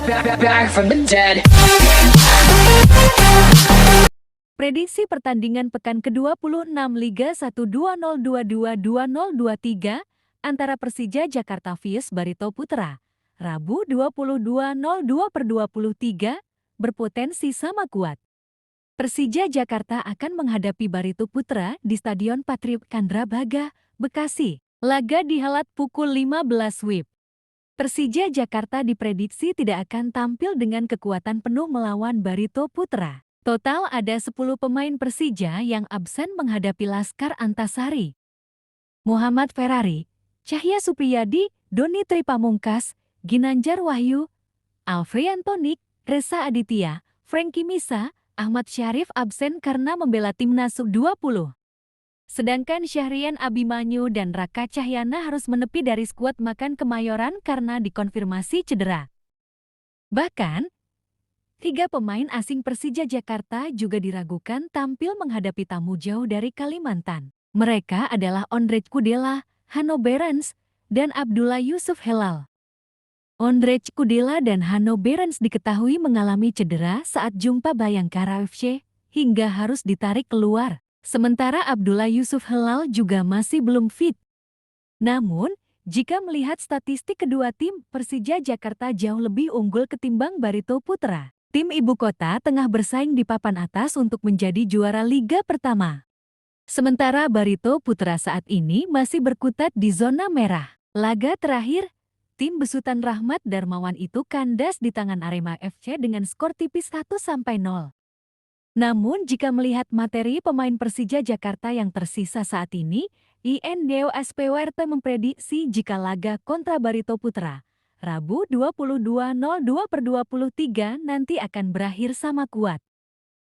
Back from the dead. Prediksi pertandingan pekan ke-26 Liga 1 2022-2023 antara Persija Jakarta vs Barito Putra, Rabu 22.02/23, berpotensi sama kuat. Persija Jakarta akan menghadapi Barito Putra di Stadion Patriot Candrabaga, Bekasi. Laga dihelat pukul 15 WIB. Persija Jakarta diprediksi tidak akan tampil dengan kekuatan penuh melawan Barito Putra. Total ada 10 pemain Persija yang absen menghadapi Laskar Antasari. Muhammad Ferrari, Cahya Supriyadi, Doni Tripamungkas, Ginanjar Wahyu, Alfrian Tonik, Reza Aditya, Franky Misa, Ahmad Syarif absen karena membela timnas U20. Sedangkan Syahrian Abimanyu dan Raka Cahyana harus menepi dari skuad Makan Kemayoran karena dikonfirmasi cedera. Bahkan, 3 pemain asing Persija Jakarta juga diragukan tampil menghadapi tamu jauh dari Kalimantan. Mereka adalah Ondrej Kudela, Hanno Berens, dan Abdullah Yusuf Helal. Ondrej Kudela dan Hanno Berens diketahui mengalami cedera saat jumpa Bayangkara FC hingga harus ditarik keluar. Sementara Abdullah Yusuf Helal juga masih belum fit. Namun, jika melihat statistik kedua tim, Persija Jakarta jauh lebih unggul ketimbang Barito Putra. Tim ibu kota tengah bersaing di papan atas untuk menjadi juara Liga pertama. Sementara Barito Putra saat ini masih berkutat di zona merah. Laga terakhir, tim besutan Rahmat Darmawan itu kandas di tangan Arema FC dengan skor tipis 1-0. Namun jika melihat materi pemain Persija Jakarta yang tersisa saat ini, INDO SPWRT memprediksi jika laga kontra Barito Putra Rabu 22.02/23 nanti akan berakhir sama kuat.